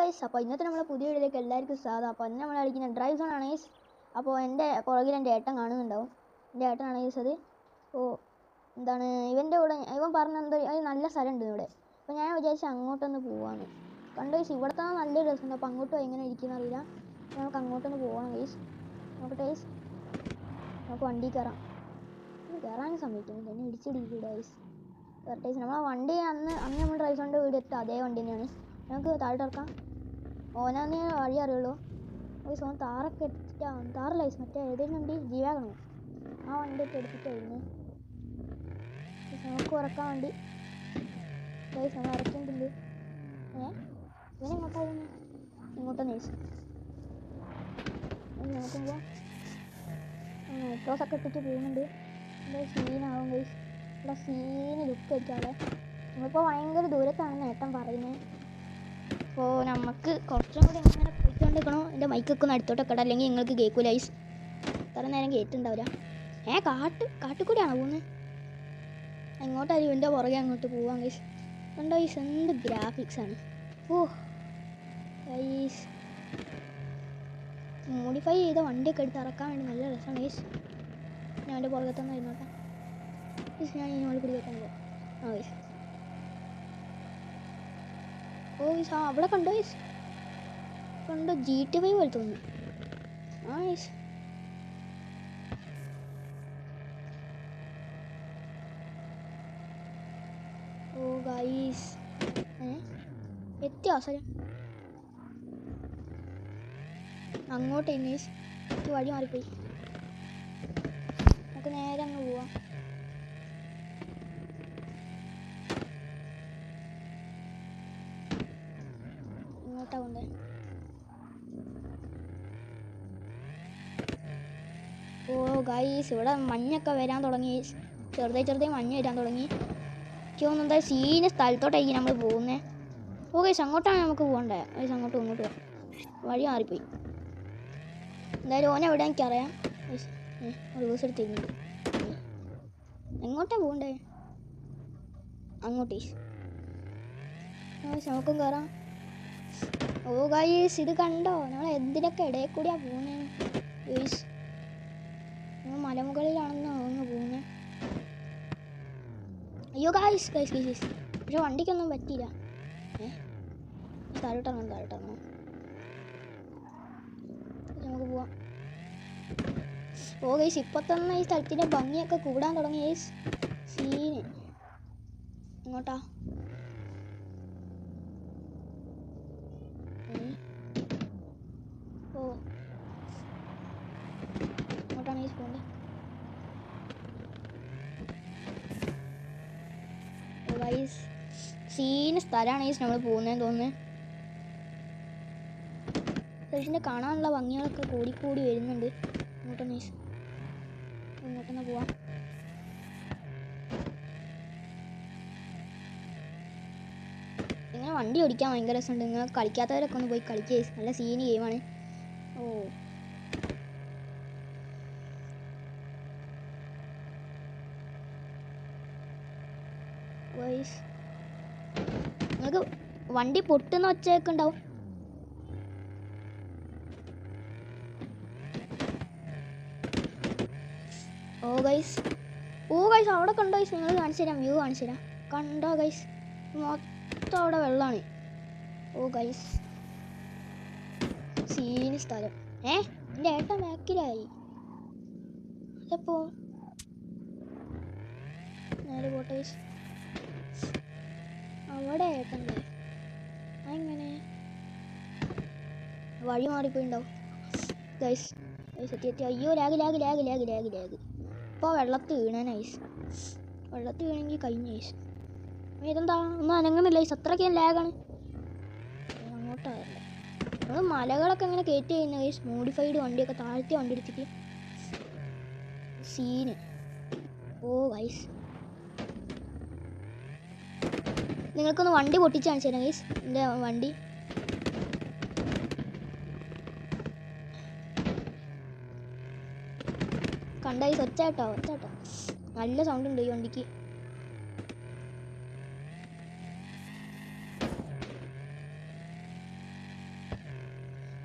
Guys, അപ്പോൾ ഇന്നത്തെ നമ്മളെ പുതിയ വീഡിയോയിലേക്ക് എല്ലാവർക്കും സ്വാഗതം. അപ്പോൾ ഇന്ന് നമ്മൾ കളിക്കുന്ന ഡ്രൈവ് സോൺ ആണ് ഗൈസ്. അപ്പോൾ എൻ്റെ പുറകിൽ എൻ്റെ ഏട്ടൻ കാണുന്നുണ്ടാവും. എൻ്റെ ഏട്ടനാണ് ഗൈസ് അത്. അപ്പോൾ എന്താണ് ഇവൻ്റെ കൂടെ ഇവൻ പറഞ്ഞത് നല്ല സ്ഥലമുണ്ട് ഇവിടെ. അപ്പോൾ ഞാൻ വിചാരിച്ചു അങ്ങോട്ടൊന്ന് പോവാന്ന്. കണ്ടു ഗൈസ്, ഇവിടുത്തെ നല്ലൊരു രസമുണ്ട്. അപ്പോൾ അങ്ങോട്ട് എങ്ങനെ ഇരിക്കുന്ന അറിയില്ല. നമുക്ക് അങ്ങോട്ടൊന്ന് പോകണം ഗൈസ്. നോക്കട്ടെ ഗൈസ്, നമുക്ക് വണ്ടി കയറാനും സമ്മതിക്കുന്നില്ല, എന്നെ ഇടിച്ചിടിക്കൂടെ ഗൈസ്. കറക്റ്റ് ഗൈസ്, നമ്മളെ വണ്ടി അന്ന് നമ്മൾ ഡ്രൈവ് സോണിൻ്റെ വീട് എത്തുക അതേ വണ്ടി തന്നെയാണ്. നമുക്ക് താഴോട്ട് ഇറക്കാം. ഓനാന്ന് വഴി അറിയുള്ളൂ. ഗൈസ്, ഓൻ താറൊക്കെ എടുത്തിട്ടാണ്. താറല്ല ഗൈസ്, മറ്റേ ഏതെങ്കിലും വണ്ടി ജീവാകണം, ആ വണ്ടിയൊക്കെ എടുത്തിട്ടായിരുന്നു. നമുക്ക് ഉറക്കാൻ വേണ്ടി ഗൈസ് നമ്മൾ ഇറക്കിയിട്ടുണ്ട്. ഇവനെങ്ങോട്ടായിരുന്നു? ഇങ്ങോട്ടൊന്ന് ഗൈസ് നമുക്ക് പോവാം. മെട്രോസൊക്കെ ഇട്ടിട്ട് പോകുന്നുണ്ട്. ഇവിടെ സീനാവും ഗൈസ്, ഇവിടെ സീന് ലുക്ക് വെക്കാതെ. നമ്മളിപ്പോൾ ഭയങ്കര ദൂരത്താണെന്ന് ഏട്ടൻ പറയുന്നത്. അപ്പോൾ നമുക്ക് കുറച്ചും കൂടി ഇങ്ങനെ പോയിക്കൊണ്ടിരിക്കണോ. എൻ്റെ മൈക്കൊക്കെ ഒന്ന് അടുത്തോട്ടൊക്കെ ഇടാം, അല്ലെങ്കിൽ നിങ്ങൾക്ക് കേൾക്കൂല ഗൈസ്. ഇത്ര നേരം കേട്ടിട്ടുണ്ടാവില്ല. കാട്ടുകൂടിയാണോ പോകുന്നത്? എങ്ങോട്ടായാലും എൻ്റെ പുറകെ അങ്ങോട്ട് പോവാം ഗൈസ്. കണ്ടോ ഗൈസ്, എന്ത് ഗ്രാഫിക്സാണ്. ഓ ഗൈസ്, മോഡിഫൈ ചെയ്ത വണ്ടിയൊക്കെ എടുത്ത് ഇറക്കാൻ വേണ്ടി നല്ല രസമാണ് ഗൈസ്. ഞാൻ എൻ്റെ പുറകെ തന്നെ ഇരുന്നോട്ടെ ഗൈസ്. ഞാൻ ഇതിനോട് പിടിക്കാൻ പോകാം. ആ ഗൈസ്, ഓ ഗൈസ്, ആ അവിടെ കണ്ടോ ഗൈസ്, കണ്ടോ GTA പോലെ തോന്നുന്നു. ആ ഗൈസ്, ഓ ഗൈസ്, എത്തിയ അവസരം അങ്ങോട്ട് ഗൈസ്. എനിക്ക് വഴി മാറിപ്പോയി. നമുക്ക് നേരെ അങ്ങ് പോവാം. ഇങ്ങോട്ടാ കൊണ്ടേ. ഓ ഗൈസ്, ഇവിടെ മഞ്ഞൊക്കെ വരാൻ തുടങ്ങി. ചെറുതായി മഞ്ഞ് വരാൻ തുടങ്ങി. എനിക്ക് തോന്നുന്നു എന്താ സീന് സ്ഥലത്തോട്ടായിരിക്കും നമ്മൾ പോകുന്നത്. ഓ ഗൈസ്, അങ്ങോട്ടാണ് നമുക്ക് പോകണ്ടേ ഗൈസ്. ഇങ്ങോട്ട് പോകാം, വഴി മാറിപ്പോയി. എന്തായാലും ഓനെ എവിടെ എനിക്കറിയാം ഗൈസ്. റിവേഴ്സ് എടുത്തിരുന്നുണ്ട്. എങ്ങോട്ടാ പോകണ്ടേ? അങ്ങോട്ട് ഗൈസ്. നമുക്കും കയറാം. ഓ ഗൈസ്, ഇത് കണ്ടോ, നമ്മൾ എന്തിനൊക്കെ ഇടയിൽ കൂടിയാണ് പോകുന്നത് ഗൈസ്. നമ്മൾ മലമുകളിലാണെന്നോ അങ്ങ് പോകുന്നത്. അയ്യോ ഗൈസ്, പക്ഷെ വണ്ടിക്കൊന്നും പറ്റിയില്ല. താഴോട്ടിറങ്ങണം. നമുക്ക് പോവാം. ഓ ഗൈസ്, ഇപ്പം തന്നെ ഈ സ്ഥലത്തിൻ്റെ ഭംഗിയൊക്കെ കൂടാൻ തുടങ്ങി ഗൈസ്. സീന് ഇങ്ങോട്ടാ. ഓ ഇങ്ങോട്ടാണ് ഗൈസ് പോകേണ്ടത്. ഓ ഗൈസ്, സീന് സ്ഥലമാണ് ഗൈസ് നമ്മൾ പോകുന്നതെന്ന് തോന്നുന്നത്. ഇതിൻ്റെ കാണാനുള്ള ഭംഗികളൊക്കെ കൂടി വരുന്നുണ്ട്. ഇങ്ങോട്ടൊന്ന് പോവാം. ഇങ്ങനെ വണ്ടി ഓടിക്കാൻ ഭയങ്കര രസമുണ്ട്. നിങ്ങൾ കളിക്കാത്തവരൊക്കെ ഒന്ന് പോയി കളിക്കുക, നല്ല സീന് ഗെയിമാണ്. ഓ ഗൈസ്, നിങ്ങൾക്ക് വണ്ടി പൊട്ടുന്ന ഒച്ചയൊക്കെ ഉണ്ടാവും. ഓ ഗൈസ്, അവിടെ കണ്ടോ ഗൈസ്, നിങ്ങൾ കാണിച്ചു തരാം, വ്യൂ കാണിച്ചു തരാം. കണ്ടോ ഗൈസ്, മൊത്തം അവിടെ വെള്ളമാണ്. ഓ ഗൈസ്, സീന് സ്ഥലം. എൻ്റെ ഏട്ടൻ ബാക്കിലായി. അതപ്പോ നേരെ പോട്ടെ ഗൈസ്. അവിടെ ഏട്ടൻ്റെ അങ്ങനെ വഴി മാറിപ്പോയിണ്ടാവും ഗൈസ്. എത്തി. അയ്യോ ലാഗ്. ഇപ്പോൾ വെള്ളത്തിൽ വീണാൻ ഐസ്. വെള്ളത്തിൽ വീണെങ്കിൽ കഴിഞ്ഞ ഐസ്. ഇതെന്താ ഒന്നും അനങ്ങണില്ല ഐസ്, അത്രയ്ക്ക് ലാഗാണ്. അങ്ങോട്ടല്ല, നമ്മൾ മലകളൊക്കെ ഇങ്ങനെ കയറ്റി കഴിഞ്ഞ ഐസ്. മോഡിഫൈഡ് വണ്ടിയൊക്കെ താഴ്ത്തിയ വണ്ടി എടുത്തിട്ട് സീന്. ഓ ഐസ്, നിങ്ങൾക്കൊന്ന് വണ്ടി പൊട്ടിച്ച് കാണിച്ചു തരാം ഗൈസ്. എൻ്റെ വണ്ടി കണ്ട ഗൈസ്, ഒച്ചാട്ടോ നല്ല സൗണ്ട് ഉണ്ട് ഈ വണ്ടിക്ക്.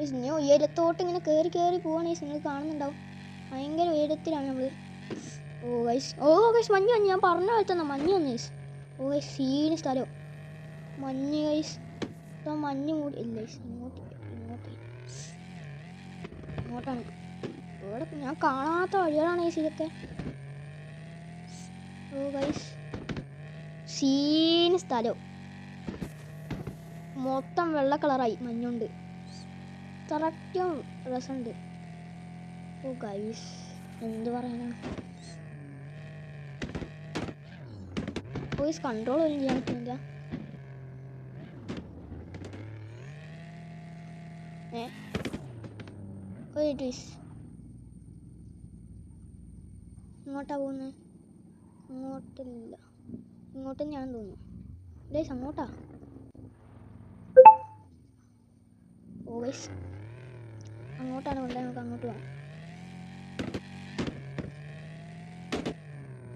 ഞാൻ ഉയരത്തോട്ട് ഇങ്ങനെ കയറി കയറി പോവാണ് ഗൈസ്. നിങ്ങൾ കാണുന്നുണ്ടാവും ഭയങ്കര ഉയരത്തിലാണ് നമ്മൾ. ഓ ഗൈസ് മഞ്ഞ് വന്നു. ഞാൻ പറഞ്ഞ പോലെ തന്നെ മഞ്ഞ് വന്നു ഗൈസ്. ഓ ഗൈസ് സീന് സ്ഥലം മഞ്ഞ് ഗൈസ്. ഇപ്പം മഞ്ഞ് മൂടി ഇല്ല ഗൈസ്. ഇങ്ങോട്ടാണ്. ഇവിടെ ഞാൻ കാണാത്ത വഴികളാണ് ഗൈസ് ഇതൊക്കെ. ഓ ഗൈസ് സീന് സ്ഥലം മൊത്തം വെള്ള കളറായി മഞ്ഞുണ്ട്. കറക്റ്റും രസമുണ്ട്. ഓ ഗൈസ് എന്ത് പറയാനാണ് ഗൈസ്. കൺട്രോൾ പോലും ചെയ്യാൻ പറ്റുന്നില്ല. ഇങ്ങോട്ടാ പോകുന്നത്? ഇങ്ങോട്ടില്ല, ഇങ്ങോട്ട് ഞാൻ തോന്നുന്നു ഗൈസ്. അങ്ങോട്ടാ. ഓ ഗൈസ് അങ്ങോട്ടാണ് കൊണ്ടുപോയി. നമുക്ക് അങ്ങോട്ട് പോകാം.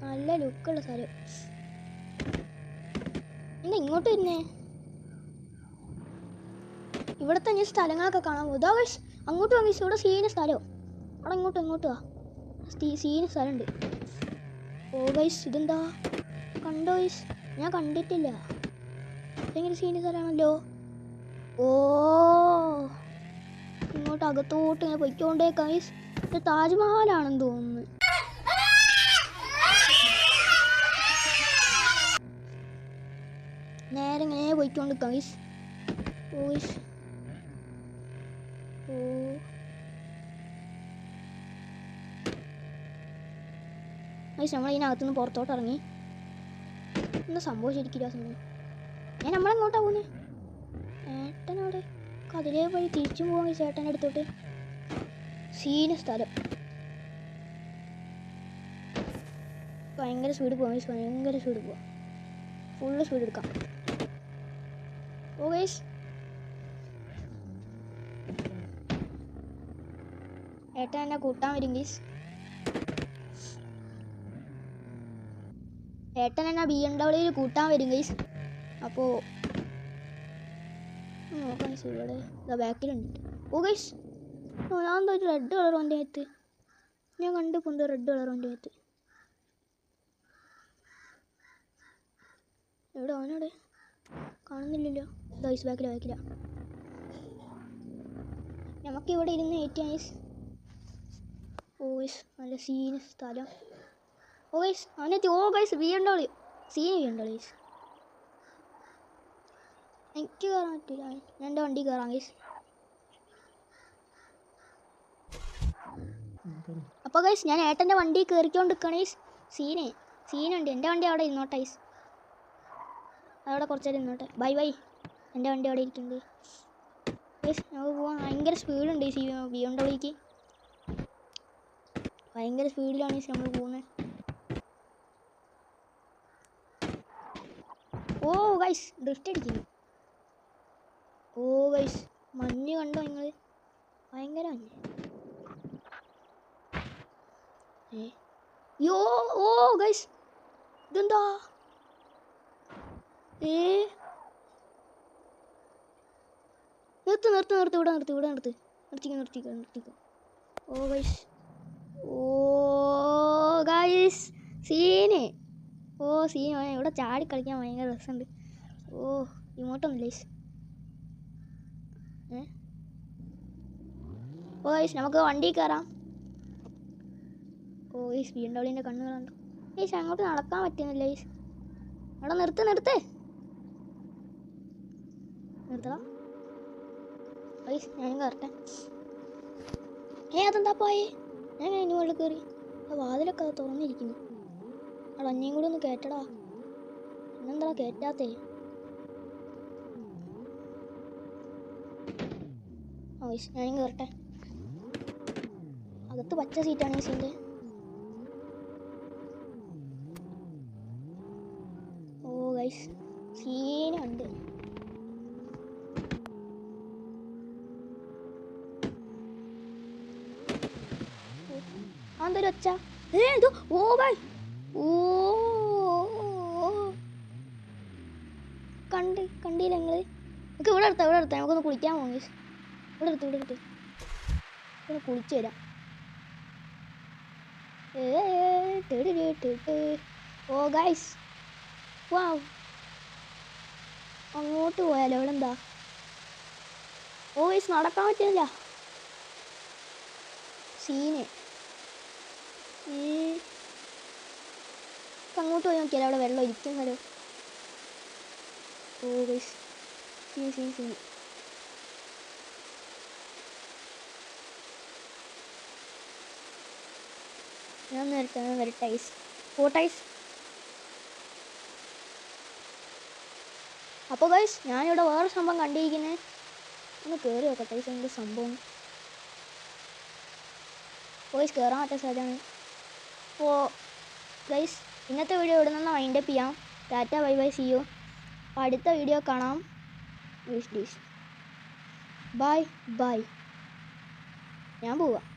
നല്ല ലുക്കുള്ള സ്ഥലം. എന്താ ഇങ്ങോട്ട് വരുന്നേ? ഇവിടെ തന്നെ സ്ഥലങ്ങളൊക്കെ കാണാൻ പോകും. ഗൈസ് അങ്ങോട്ട് പോകാം ഗൈസ്. ഇവിടെ സീന സ്ഥലം. അവിടെ ഇങ്ങോട്ട് വാ. സീന സ്ഥലമുണ്ട്. ഓ ഗൈസ് ഇതെന്താ കണ്ടോ ഗൈസ്? ഞാൻ കണ്ടിട്ടില്ല. ഭയങ്കര സീന സ്ഥലമാണല്ലോ. ഓ ഇങ്ങോട്ട് അകത്തോട്ട് ഇങ്ങനെ പൊയ്ക്കൊണ്ടേക്കാം ഗൈസ്. ഇത് താജ്മഹലാണെന്ന് തോന്നുന്നു. നേരെ ഇങ്ങനെ പോയിക്കൊണ്ടിരിക്കാം ഗൈസ്. ഓ ഗൈസ് ഓ ഗൈസ് നമ്മൾ ഇതിനകത്തുനിന്ന് പുറത്തോട്ട് ഇറങ്ങി. എന്താ സംഭവിച്ചിരിക്കില്ല സമയം. നമ്മളെങ്ങോട്ടാ പോകുന്നത്? ഏട്ടനോടെ കതിരേ വഴി തിരിച്ചും പോകാൻ ഗൈസ്. ഏട്ടൻ്റെ അടുത്തോട്ട് സീന സ്ഥലം. ഭയങ്കര സ്പീഡ് പോകാം ഗൈസ്. ഭയങ്കര സ്പീഡ് പോവാം. ഫുള്ള് സ്പീഡ് എടുക്കാം. ഓ ഗൈസ് ഏട്ടൻ എന്നെ കൂട്ടാൻ വരും ഗൈസ്. ഏട്ടൻ എന്നെ BMW കൂട്ടാൻ വരും ഗൈസ്. അപ്പോൾ നോക്കാം ഗൈസ്. ഇവിടെ ഇതാ ബാക്കിലുണ്ട്. ഓ ഗൈസ് ഞാൻ എന്താ ഒരു റെഡ് കളർ വണ്ടി അകത്ത് ഞാൻ കണ്ടുകൊണ്ട് റെഡ് കളർ വണ്ടി അകത്ത്. എവിടെ അവനോടെ കാണുന്നില്ലല്ലോ. ഗൈസ് ബാക്കില നമുക്കിവിടെ ഇരുന്ന് ഏറ്റിയാ ഗൈസ്. ഓ ഗൈസ് നല്ല സീന് സ്ഥലം. ഓ ഗൈസ് അവനെത്തി. ഓ guys BMW scene BMW guys. എനിക്ക് കയറാൻ പറ്റില്ല. ഞാൻ എൻ്റെ വണ്ടി കയറാം ഗൈസ്. അപ്പോൾ ഗൈസ് ഞാൻ ഏട്ടൻ്റെ വണ്ടി കയറിക്കൊണ്ട് നിൽക്കുകയാണ് ഗൈസ്. സീനുണ്ട്. എൻ്റെ വണ്ടി അവിടെ ഇരുന്നോട്ടെ ഗൈസ്. അതവിടെ കുറച്ച് നേരം ഇരുന്നോട്ടെ. ബൈ എൻ്റെ വണ്ടി അവിടെ ഇരിക്കുന്നുണ്ട് ഗൈസ്. നമുക്ക് പോകാൻ ഭയങ്കര സ്പീഡുണ്ട് ഈ BMWക്ക്. ഭയങ്കര സ്പീഡിലാണ് ഗൈസ് നമ്മൾ പോകുന്നത്. ഓ ഗൈസ് ഡ്രിഫ്റ്റ് അടിക്കുന്നു. ഓ ഗൈസ് മഞ്ഞ് കണ്ടോ നിങ്ങൾ? ഭയങ്കര മഞ്ഞ്. യോ ഓ ഗൈസ് ഇതെന്താ? നിർത്ത് ഇവിടെ നിർത്തിക്കോ. ഓ ഗൈസ് സീന്. സീൻ ഇവിടെ ചാടി കളിക്കാൻ ഭയങ്കര രസമുണ്ട്. ഇങ്ങോട്ടൊന്നുമില്ല ഗൈസ്. ഗൈസ് നമുക്ക് വണ്ടി കയറാം. ഗൈസ് BMW കണ്ണുകളുണ്ട് ഗൈസ്. അങ്ങോട്ട് നടക്കാൻ പറ്റുന്നില്ല ഗൈസ്. അവിടെ നിർത്തടാ ഗൈസ്. ഞാനും കയറട്ടെ. അതെന്താ പോയേ? ഞാൻ അതിന് മുകളിൽ കയറി. ആ വാതിലൊക്കെ അത് തുറന്നിരിക്കുന്നു. അവിടെ അഞ്ഞയും കൂടി ഒന്ന് കയറ്റടാ. പിന്നെന്താ കയറ്റാത്തേ? ഗൈസ് ഞാനും കയറട്ടെ. അകത്ത് പച്ച സീറ്റാണ് ഗൈസിൻ്റെ. ഗൈസ് സീനുണ്ട്. അതൊരു ഒച്ച. കണ്ടില്ല നിങ്ങള്? നമുക്ക് ഇവിടെ എടുത്താ നമുക്കൊന്ന് കുളിക്കാൻ പോകും ഗൈസ്. ഇവിടെ എടുത്ത് ഇവിടെ കുളിച്ചു തരാം. ഓ ഗൈസ്, വാവ്, അങ്ങോട്ട് പോയാലോ? ഇവിടെ എന്താ? ഓ ഗൈസ്, നടക്കാൻ പറ്റുന്നില്ല, സീന്. അങ്ങോട്ട് പോയി നോക്കിയാലോ, അവിടെ വെള്ളം ഇരിക്കുന്നല്ലോ. ഓ ഗൈസ്, സീൻ. ഞാൻ വരട്ടെ ഐസ്. പോട്ടൈസ്. അപ്പോൾ ഗൈസ്, ഞാനിവിടെ വേറെ സംഭവം കണ്ടിരിക്കുന്നത്. ഒന്ന് കയറി നോക്കട്ടെ ഐസ്, എന്ത് സംഭവം. ഗൈസ്, കയറാൻ പറ്റാത്ത സ്ഥലമാണ്. അപ്പോൾ ഗൈസ്, ഇന്നത്തെ വീഡിയോ ഇവിടെ നിന്ന് വൈൻഡപ്പ് ചെയ്യാം. ടാറ്റ, ബൈ ബൈ, സി യു. അപ്പോൾ അടുത്ത വീഡിയോ കാണാം. ബൈ. ഞാൻ പോവാം.